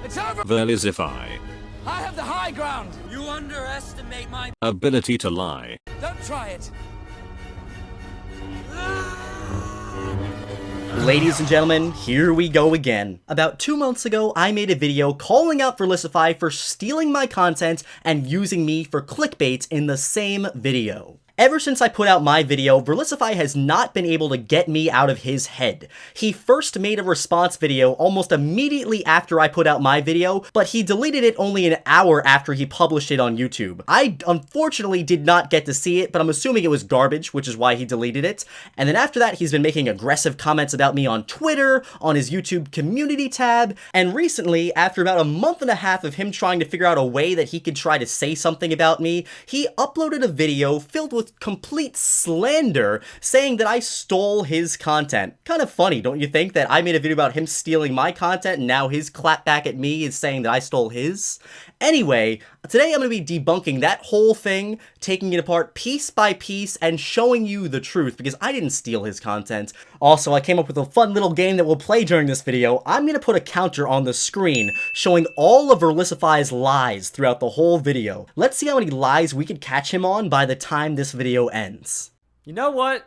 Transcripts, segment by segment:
It's over! Verlisify. I have the high ground! You underestimate my Ability to lie. Don't try it! Ladies and gentlemen, here we go again. About 2 months ago, I made a video calling out Verlisify for stealing my content and using me for clickbait in the same video. Ever since I put out my video, Verlisify has not been able to get me out of his head. He first made a response video almost immediately after I put out my video, but he deleted it only an hour after he published it on YouTube. I unfortunately did not get to see it, but I'm assuming it was garbage, which is why he deleted it. And then after that, he's been making aggressive comments about me on Twitter, on his YouTube community tab, and recently, after about a month and a half of him trying to figure out a way that he could try to say something about me, he uploaded a video filled with complete slander, saying that I stole his content. Kind of funny, don't you think, that I made a video about him stealing my content and now his clap back at me is saying that I stole his? Anyway, today I'm going to be debunking that whole thing, taking it apart piece by piece, and showing you the truth, because I didn't steal his content. Also, I came up with a fun little game that we'll play during this video. I'm going to put a counter on the screen, showing all of Verlisify's lies throughout the whole video. Let's see how many lies we can catch him on by the time this video ends. You know what?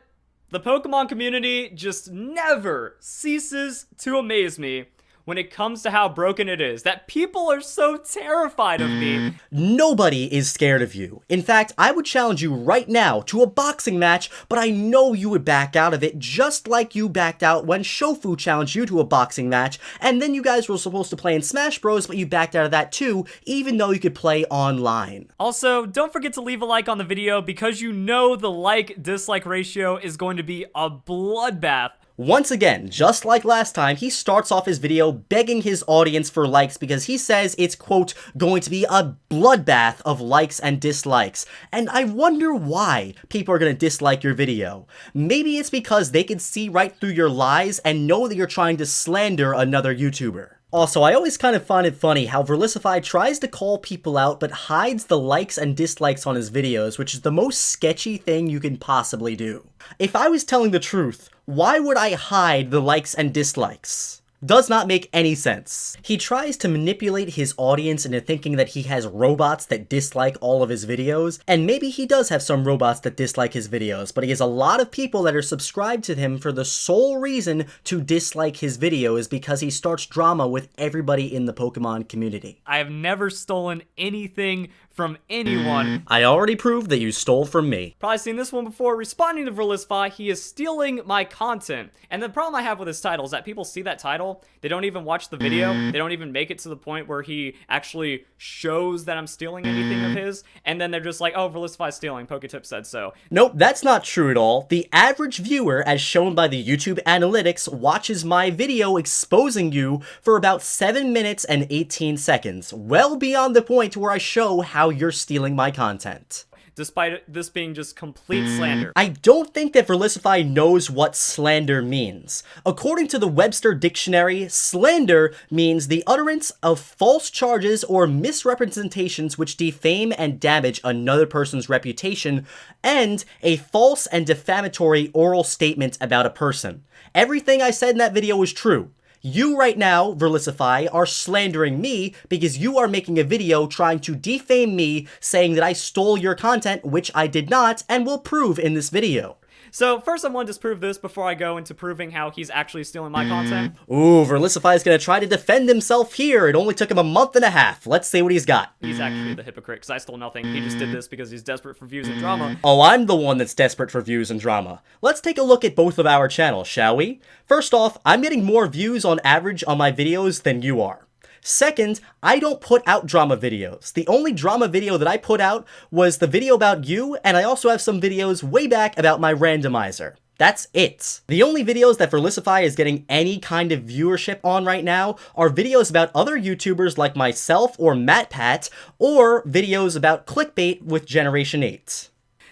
The Pokemon community just never ceases to amaze me when it comes to how broken it is, that people are so terrified of me. Nobody is scared of you. In fact, I would challenge you right now to a boxing match, but I know you would back out of it just like you backed out when Shofu challenged you to a boxing match, and then you guys were supposed to play in Smash Bros, but you backed out of that too, even though you could play online. Also, don't forget to leave a like on the video because you know the like-dislike ratio is going to be a bloodbath. Once again, just like last time, he starts off his video begging his audience for likes because he says it's, quote, going to be a bloodbath of likes and dislikes. And I wonder why people are going to dislike your video. Maybe it's because they can see right through your lies and know that you're trying to slander another YouTuber. Also, I always kind of find it funny how Verlisify tries to call people out but hides the likes and dislikes on his videos, which is the most sketchy thing you can possibly do. If I was telling the truth, why would I hide the likes and dislikes? Does not make any sense. He tries to manipulate his audience into thinking that he has robots that dislike all of his videos, and maybe he does have some robots that dislike his videos, but he has a lot of people that are subscribed to him for the sole reason to dislike his videos because he starts drama with everybody in the Pokemon community. I have never stolen anything from anyone. I already proved that you stole from me. Probably seen this one before. Responding to Verlisify, he is stealing my content. And the problem I have with his title is that people see that title, they don't even watch the video, they don't even make it to the point where he actually shows that I'm stealing anything of his, and then they're just like, oh, Verlisify's stealing, PokeTips said so. Nope, that's not true at all. The average viewer, as shown by the YouTube analytics, watches my video exposing you for about 7 minutes and 18 seconds, well beyond the point where I show how you're stealing my content. Despite this being just complete slander. I don't think that Verlisify knows what slander means. According to the Webster Dictionary, slander means the utterance of false charges or misrepresentations which defame and damage another person's reputation, and a false and defamatory oral statement about a person. Everything I said in that video was true. You right now, Verlisify, are slandering me because you are making a video trying to defame me, saying that I stole your content, which I did not, and will prove in this video. So first I want to disprove this before I go into proving how he's actually stealing my content. Ooh, Verlisify is going to try to defend himself here. It only took him a month and a half. Let's see what he's got. He's actually the hypocrite because I stole nothing. He just did this because he's desperate for views and drama. Oh, I'm the one that's desperate for views and drama. Let's take a look at both of our channels, shall we? First off, I'm getting more views on average on my videos than you are. Second, I don't put out drama videos. The only drama video that I put out was the video about you, and I also have some videos way back about my randomizer. That's it. The only videos that Verlisify is getting any kind of viewership on right now are videos about other YouTubers like myself or MatPat, or videos about clickbait with Generation 8.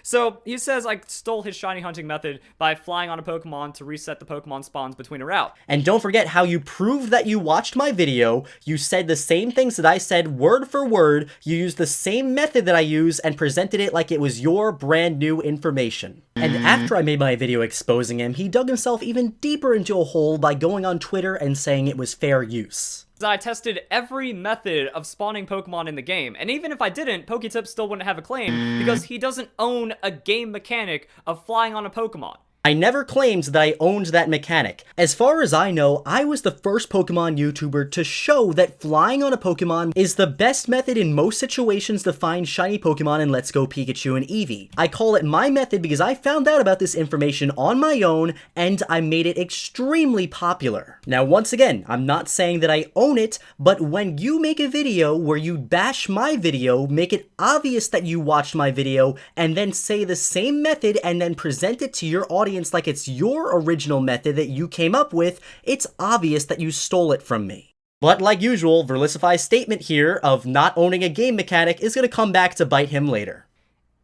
So he says I stole his shiny hunting method by flying on a Pokemon to reset the Pokemon spawns between a route. And don't forget how you proved that you watched my video, you said the same things that I said word for word, you used the same method that I use and presented it like it was your brand new information. And after I made my video exposing him, he dug himself even deeper into a hole by going on Twitter and saying it was fair use. I tested every method of spawning Pokemon in the game, and even if I didn't, PokeTips still wouldn't have a claim because he doesn't own a game mechanic of flying on a Pokemon. I never claimed that I owned that mechanic. As far as I know, I was the first Pokemon YouTuber to show that flying on a Pokemon is the best method in most situations to find shiny Pokemon in Let's Go Pikachu and Eevee. I call it my method because I found out about this information on my own and I made it extremely popular. Now once again, I'm not saying that I own it, but when you make a video where you bash my video, make it obvious that you watched my video, and then say the same method and then present it to your audience like it's your original method that you came up with, it's obvious that you stole it from me. But like usual, Verlisify's statement here of not owning a game mechanic is going to come back to bite him later.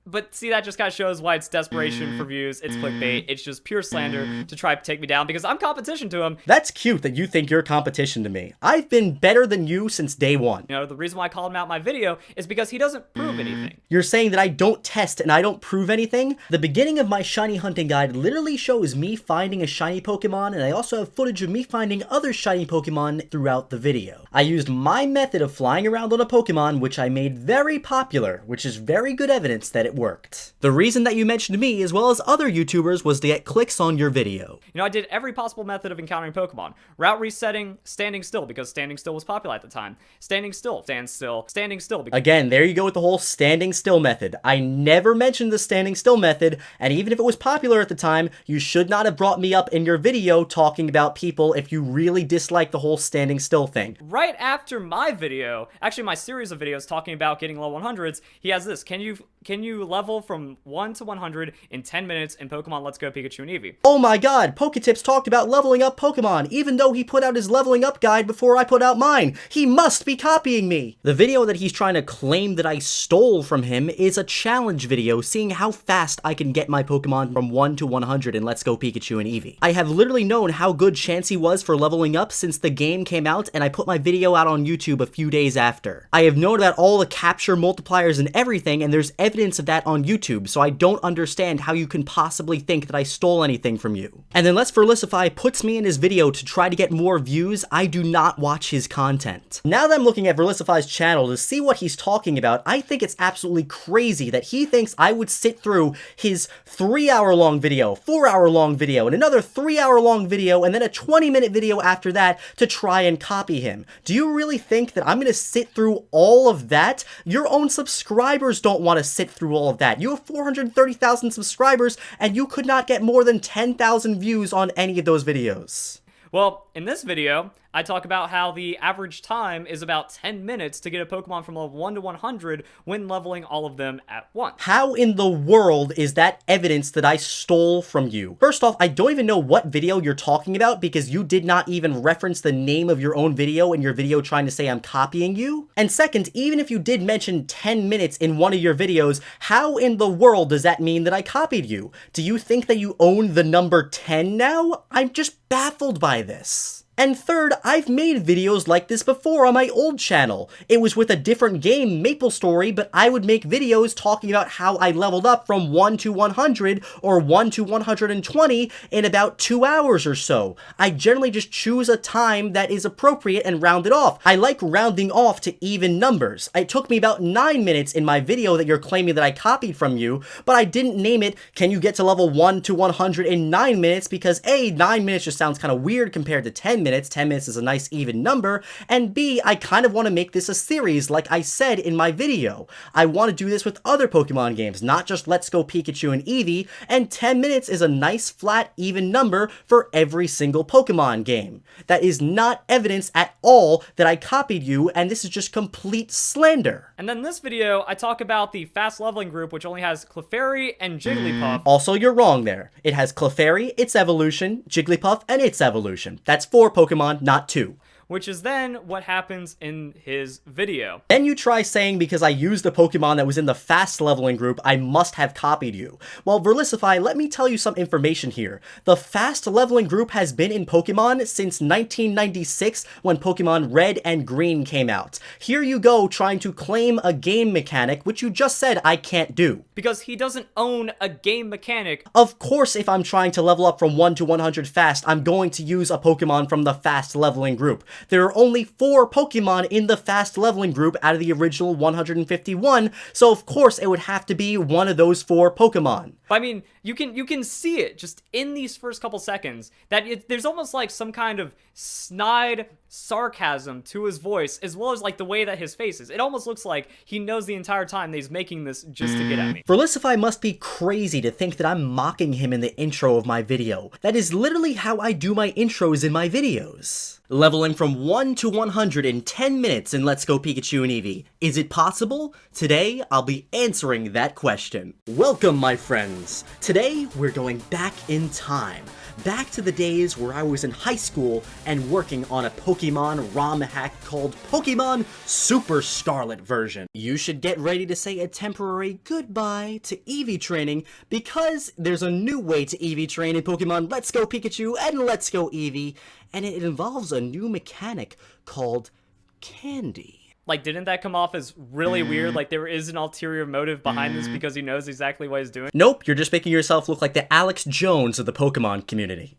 But see, that just kind of shows why it's desperation for views, it's clickbait, it's just pure slander to try to take me down because I'm competition to him. That's cute that you think you're competition to me. I've been better than you since day one. You know, the reason why I called him out in my video is because he doesn't prove anything. You're saying that I don't test and I don't prove anything? The beginning of my shiny hunting guide literally shows me finding a shiny Pokemon, and I also have footage of me finding other shiny Pokemon throughout the video. I used my method of flying around on a Pokemon, which I made very popular, which is very good evidence that it worked. The reason that you mentioned me as well as other YouTubers was to get clicks on your video. You know, I did every possible method of encountering Pokemon. Route resetting, standing still, because standing still was popular at the time. Standing still, stand still, standing still. Again, there you go with the whole standing still method. I never mentioned the standing still method, and even if it was popular at the time, you should not have brought me up in your video talking about people if you really dislike the whole standing still thing. Right after my video, actually my series of videos talking about getting level 100s, he has this. Can you level from 1 to 100 in 10 minutes in Pokemon Let's Go Pikachu and Eevee? Oh my god, PokeTips talked about leveling up Pokemon, even though he put out his leveling up guide before I put out mine. He must be copying me. The video that he's trying to claim that I stole from him is a challenge video, seeing how fast I can get my Pokemon from 1 to 100 in Let's Go Pikachu and Eevee. I have literally known how good Chansey was for leveling up since the game came out, and I put my video out on YouTube a few days after. I have known about all the capture multipliers and everything, and there's evidence of that on YouTube, so I don't understand how you can possibly think that I stole anything from you. And unless Verlisify puts me in his video to try to get more views, I do not watch his content. Now that I'm looking at Verlisify's channel to see what he's talking about, I think it's absolutely crazy that he thinks I would sit through his 3-hour-long video, 4-hour-long video, and another 3-hour-long video, and then a 20-minute video after that to try and copy him. Do you really think that I'm gonna sit through all of that? Your own subscribers don't want to sit through all of that. You have 430,000 subscribers, and you could not get more than 10,000 views on any of those videos. Well, in this video, I talk about how the average time is about 10 minutes to get a Pokemon from level 1 to 100 when leveling all of them at once. How in the world is that evidence that I stole from you? First off, I don't even know what video you're talking about because you did not even reference the name of your own video in your video trying to say I'm copying you. And second, even if you did mention 10 minutes in one of your videos, how in the world does that mean that I copied you? Do you think that you own the number 10 now? I'm just baffled by this. And third, I've made videos like this before on my old channel. It was with a different game, MapleStory, but I would make videos talking about how I leveled up from 1 to 100 or 1 to 120 in about 2 hours or so. I generally just choose a time that is appropriate and round it off. I like rounding off to even numbers. It took me about 9 minutes in my video that you're claiming that I copied from you, but I didn't name it, can you get to level 1 to 100 in 9 minutes, because A, 9 minutes just sounds kind of weird compared to 10 minutes. 10 minutes is a nice even number, and B, I kind of want to make this a series like I said in my video. I want to do this with other Pokemon games, not just Let's Go Pikachu and Eevee, and 10 minutes is a nice flat even number for every single Pokemon game. That is not evidence at all that I copied you, and this is just complete slander. And then in this video, I talk about the fast leveling group, which only has Clefairy and Jigglypuff. Also, you're wrong there. It has Clefairy, its evolution, Jigglypuff, and its evolution. That's 4 Pokemon, not 2. Which is then what happens in his video. Then you try saying because I used a Pokemon that was in the fast leveling group, I must have copied you. Well, Verlisify, let me tell you some information here. The fast leveling group has been in Pokemon since 1996 when Pokemon Red and Green came out. Here you go trying to claim a game mechanic, which you just said I can't do. Because he doesn't own a game mechanic. Of course, if I'm trying to level up from 1 to 100 fast, I'm going to use a Pokemon from the fast leveling group. There are only 4 Pokemon in the fast leveling group out of the original 151, so of course it would have to be one of those 4 Pokemon. I mean, you can see it just in these first couple seconds that there's almost like some kind of snide sarcasm to his voice, as well as like the way that his face is. It almost looks like he knows the entire time that he's making this just to get at me. Verlisify must be crazy to think that I'm mocking him in the intro of my video. That is literally how I do my intros in my videos. Leveling from 1 to 100 in 10 minutes in Let's Go Pikachu and Eevee. Is it possible? Today, I'll be answering that question. Welcome, my friends. Today, we're going back in time. Back to the days where I was in high school and working on a Pokemon ROM hack called Pokemon Super Scarlet version. You should get ready to say a temporary goodbye to Eevee training because there's a new way to Eevee train in Pokemon Let's Go Pikachu and Let's Go Eevee, and it involves a new mechanic called candy. Like, didn't that come off as really weird? Like, there is an ulterior motive behind this because he knows exactly what he's doing? Nope, you're just making yourself look like the Alex Jones of the Pokemon community.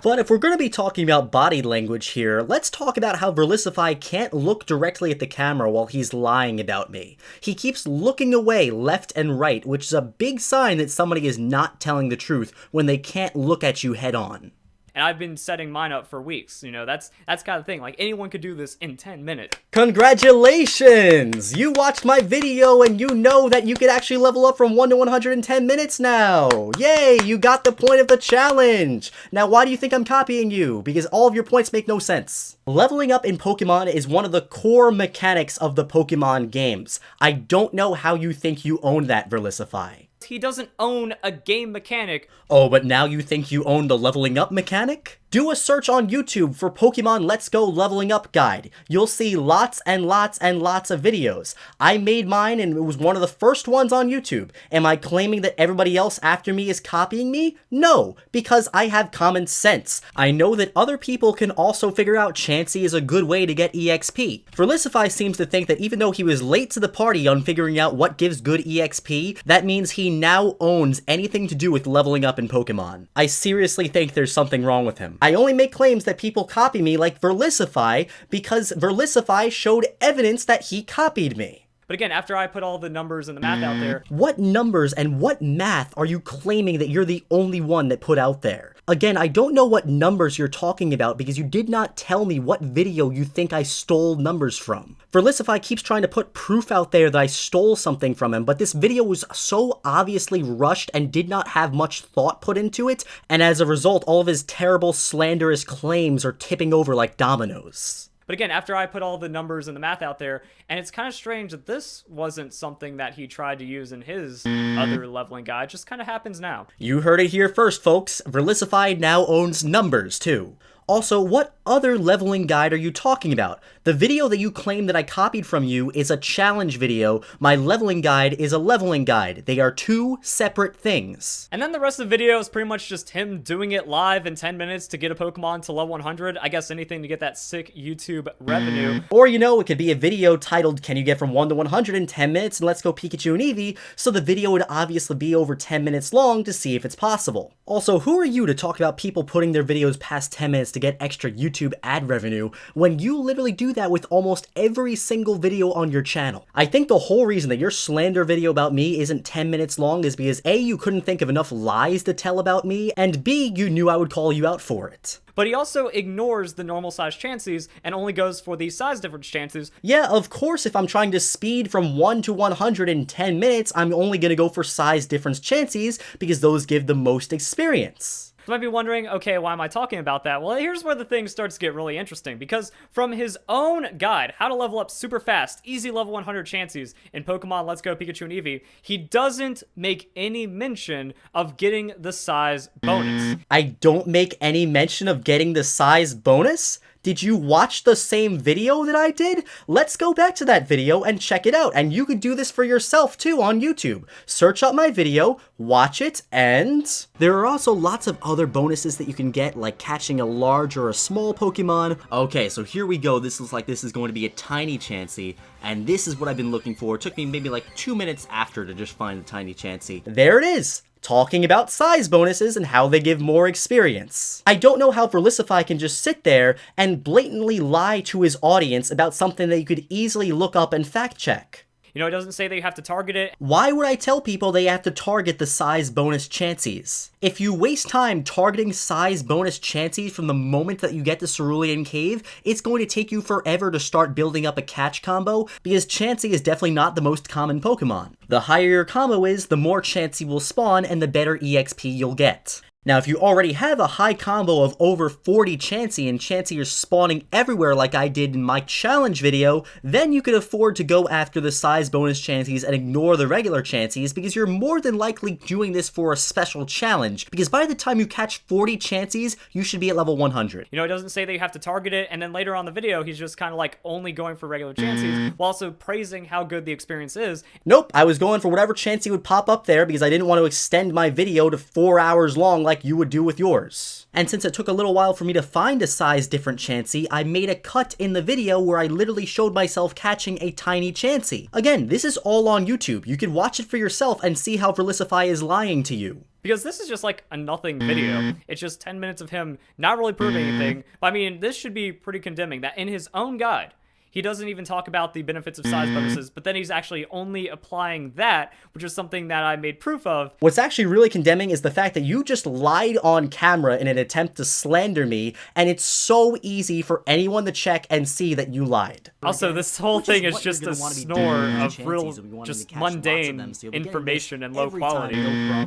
But if we're going to be talking about body language here, let's talk about how Verlisify can't look directly at the camera while he's lying about me. He keeps looking away left and right, which is a big sign that somebody is not telling the truth when they can't look at you head on. And I've been setting mine up for weeks, you know, that's kind of thing. Like, anyone could do this in 10 minutes. Congratulations! You watched my video and you know that you could actually level up from 1 to 100 in 10 minutes now! Yay! You got the point of the challenge! Now why do you think I'm copying you? Because all of your points make no sense. Leveling up in Pokemon is one of the core mechanics of the Pokemon games. I don't know how you think you own that, Verlisify. He doesn't own a game mechanic. Oh, but now you think you own the leveling up mechanic? Do a search on YouTube for Pokemon Let's Go Leveling Up Guide. You'll see lots and lots and lots of videos. I made mine and it was one of the first ones on YouTube. Am I claiming that everybody else after me is copying me? No, because I have common sense. I know that other people can also figure out Chansey is a good way to get EXP. Verlisify seems to think that even though he was late to the party on figuring out what gives good EXP, that means he now owns anything to do with leveling up in Pokemon. I seriously think there's something wrong with him. I only make claims that people copy me like Verlisify because Verlisify showed evidence that he copied me. But again, after I put all the numbers and the math out there... What numbers and what math are you claiming that you're the only one that put out there? Again, I don't know what numbers you're talking about because you did not tell me what video you think I stole numbers from. Verlisify keeps trying to put proof out there that I stole something from him, but this video was so obviously rushed and did not have much thought put into it, and as a result, all of his terrible slanderous claims are tipping over like dominoes. But again, after I put all the numbers and the math out there, and it's kind of strange that this wasn't something that he tried to use in his other leveling guide, it just kind of happens now. You heard it here first, folks. Verlisify now owns numbers, too. Also, what other leveling guide are you talking about? The video that you claim that I copied from you is a challenge video. My leveling guide is a leveling guide. They are two separate things. And then the rest of the video is pretty much just him doing it live in 10 minutes to get a Pokemon to level 100. I guess anything to get that sick YouTube revenue. Or, you know, it could be a video titled, Can You Get From 1 to 100 in 10 Minutes and Let's Go Pikachu and Eevee, so the video would obviously be over 10 minutes long to see if it's possible. Also, who are you to talk about people putting their videos past 10 minutes to get extra YouTube ad revenue when you literally do that with almost every single video on your channel? I think the whole reason that your slander video about me isn't 10 minutes long is because A, you couldn't think of enough lies to tell about me, and B, you knew I would call you out for it. But he also ignores the normal size chances and only goes for the size difference chances. Yeah, of course, if I'm trying to speed from 1 to 100 in 10 minutes, I'm only gonna go for size difference chances because those give the most experience. You might be wondering, okay, why am I talking about that? Well, here's where the thing starts to get really interesting, because from his own guide, How to Level Up Super Fast, Easy Level 100 Chances in Pokemon Let's Go Pikachu and Eevee, he doesn't make any mention of getting the size bonus. I don't make any mention of getting the size bonus? Did you watch the same video that I did? Let's go back to that video and check it out, and you could do this for yourself too on YouTube. Search up my video, watch it, and... There are also lots of other bonuses that you can get, like catching a large or a small Pokemon. Okay, so here we go. This looks like this is going to be a tiny Chansey, and this is what I've been looking for. It took me maybe like 2 minutes after to just find the tiny Chansey. There it is! talking about size bonuses and how they give more experience. I don't know how Verlisify can just sit there and blatantly lie to his audience about something that you could easily look up and fact check. You know, it doesn't say that you have to target it. Why would I tell people they have to target the size bonus chances? If you waste time targeting size bonus chances from the moment that you get to Cerulean Cave, it's going to take you forever to start building up a catch combo, because Chansey is definitely not the most common Pokemon. The higher your combo is, the more Chansey will spawn and the better EXP you'll get. Now, if you already have a high combo of over 40 Chansey and Chansey is spawning everywhere like I did in my challenge video, then you could afford to go after the size bonus Chanseys and ignore the regular Chanseys, because you're more than likely doing this for a special challenge, because by the time you catch 40 Chanseys, you should be at level 100. You know, it doesn't say that you have to target it, and then later on the video, he's just kind of like only going for regular Chanseys, while also praising how good the experience is. Nope, I was going for whatever Chansey would pop up there because I didn't want to extend my video to 4 hours long like you would do with yours. And since it took a little while for me to find a size different Chansey, I made a cut in the video where I literally showed myself catching a tiny Chansey. Again, this is all on YouTube. You can watch it for yourself and see how Verlisify is lying to you. Because this is just like a nothing video. It's just 10 minutes of him not really proving anything. But I mean, this should be pretty condemning that in his own guide, he doesn't even talk about the benefits of size bonuses, but then he's actually only applying that, which is something that I made proof of. What's actually really condemning is the fact that you just lied on camera in an attempt to slander me, and it's so easy for anyone to check and see that you lied. Also, this whole thing is just a snore of real, just mundane information and low quality.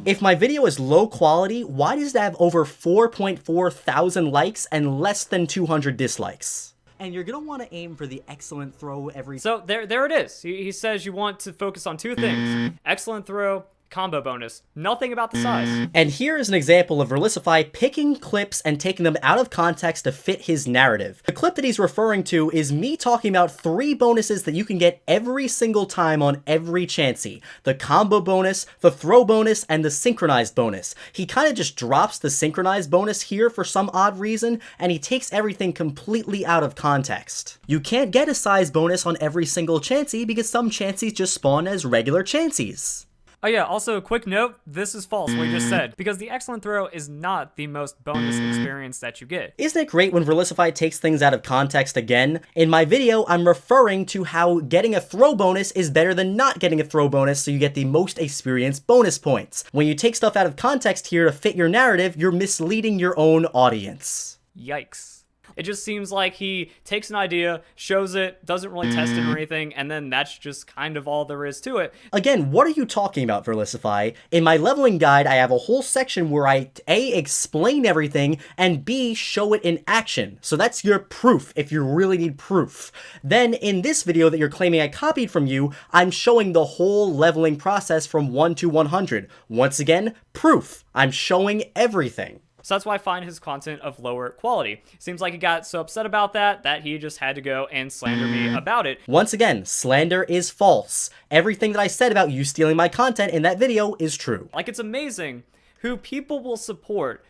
If my video is low quality, why does it have over 4.4 thousand likes and less than 200 dislikes? And you're gonna want to aim for the excellent throw every... So there it is. He says you want to focus on two things. Excellent throw, combo bonus. Nothing about the size. And here is an example of Verlisify picking clips and taking them out of context to fit his narrative. The clip that he's referring to is me talking about 3 bonuses that you can get every single time on every Chansey. The combo bonus, the throw bonus, and the synchronized bonus. He kind of just drops the synchronized bonus here for some odd reason, and he takes everything completely out of context. You can't get a size bonus on every single Chansey because some Chanseys just spawn as regular Chanseys. Oh yeah, also a quick note, this is false, what you just said, because the excellent throw is not the most bonus experience that you get. Isn't it great when Verlisify takes things out of context again? In my video, I'm referring to how getting a throw bonus is better than not getting a throw bonus, so you get the most experience bonus points. When you take stuff out of context here to fit your narrative, you're misleading your own audience. Yikes. It just seems like he takes an idea, shows it, doesn't really test it or anything, and then that's just kind of all there is to it. Again, what are you talking about, Verlisify? In my leveling guide, I have a whole section where I A, explain everything, and B, show it in action. So that's your proof, if you really need proof. Then, in this video that you're claiming I copied from you, I'm showing the whole leveling process from 1 to 100. Once again, proof. I'm showing everything. So that's why I find his content of lower quality. Seems like he got so upset about that he just had to go and slander me about it. Once again, slander is false. Everything that I said about you stealing my content in that video is true. Like, it's amazing who people will support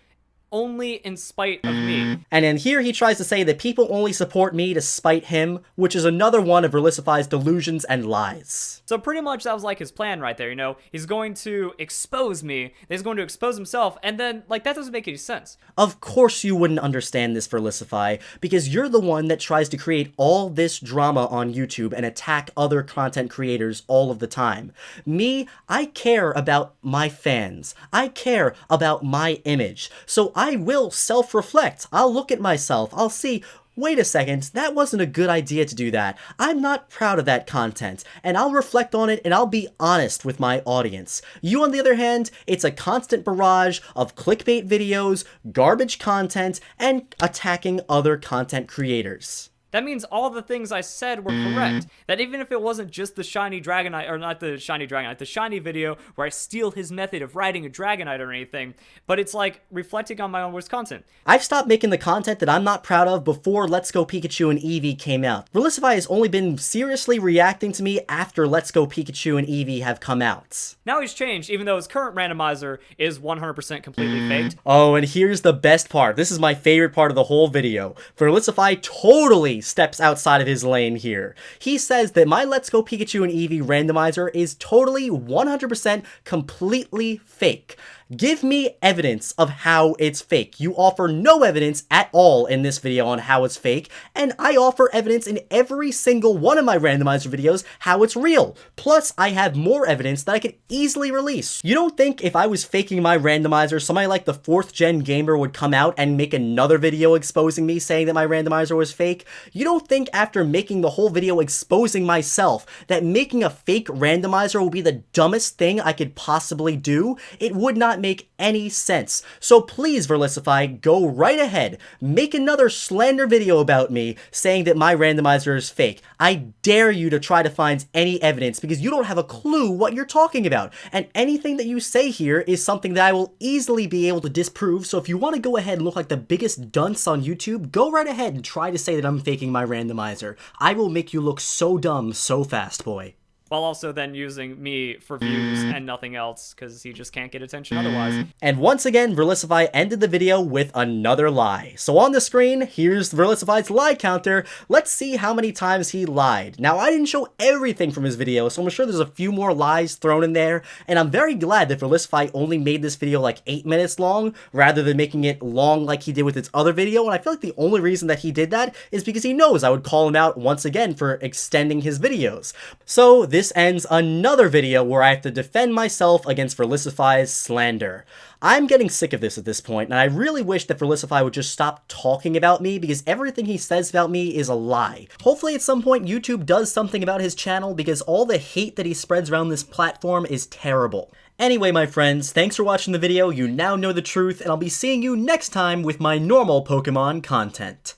only in spite of me. And in here he tries to say that people only support me to spite him, which is another one of Verlisify's delusions and lies. So pretty much that was like his plan right there, you know? He's going to expose me, he's going to expose himself, and then, like, that doesn't make any sense. Of course you wouldn't understand this, Verlisify, because you're the one that tries to create all this drama on YouTube and attack other content creators all of the time. Me, I care about my fans. I care about my image. So I will self-reflect. I'll look at myself. I'll see, wait a second, that wasn't a good idea to do that. I'm not proud of that content. And I'll reflect on it and I'll be honest with my audience. You, on the other hand, it's a constant barrage of clickbait videos, garbage content, and attacking other content creators. That means all the things I said were correct. That even if it wasn't just the shiny Dragonite, or not the shiny Dragonite, the shiny video where I steal his method of riding a Dragonite or anything, but it's like reflecting on my own worst content. I've stopped making the content that I'm not proud of before Let's Go Pikachu and Eevee came out. Verlisify has only been seriously reacting to me after Let's Go Pikachu and Eevee have come out. Now he's changed, even though his current randomizer is 100% completely faked. Oh, and here's the best part. This is my favorite part of the whole video. Verlisify totally clearly steps outside of his lane here. He says that my Let's Go Pikachu and Eevee randomizer is totally 100% completely fake. Give me evidence of how it's fake. You offer no evidence at all in this video on how it's fake, and I offer evidence in every single one of my randomizer videos how it's real. Plus, I have more evidence that I could easily release. You don't think if I was faking my randomizer, somebody like the 4th gen gamer would come out and make another video exposing me saying that my randomizer was fake? You don't think after making the whole video exposing myself that making a fake randomizer will be the dumbest thing I could possibly do? It would not make any sense. So please, Verlisify, go right ahead. Make another slander video about me saying that my randomizer is fake. I dare you to try to find any evidence because you don't have a clue what you're talking about. And anything that you say here is something that I will easily be able to disprove. So if you want to go ahead and look like the biggest dunce on YouTube, go right ahead and try to say that I'm faking my randomizer. I will make you look so dumb so fast, boy. While also then using me for views and nothing else, because he just can't get attention otherwise. And once again, Verlisify ended the video with another lie. So on the screen, here's Verlisify's lie counter. Let's see how many times he lied. Now, I didn't show everything from his video, so I'm sure there's a few more lies thrown in there, and I'm very glad that Verlisify only made this video like 8 minutes long, rather than making it long like he did with its other video, and I feel like the only reason that he did that is because he knows I would call him out once again for extending his videos. So this ends another video where I have to defend myself against Verlisify's slander. I'm getting sick of this at this point, and I really wish that Verlisify would just stop talking about me because everything he says about me is a lie. Hopefully at some point YouTube does something about his channel because all the hate that he spreads around this platform is terrible. Anyway, my friends, thanks for watching the video. You now know the truth, and I'll be seeing you next time with my normal Pokemon content.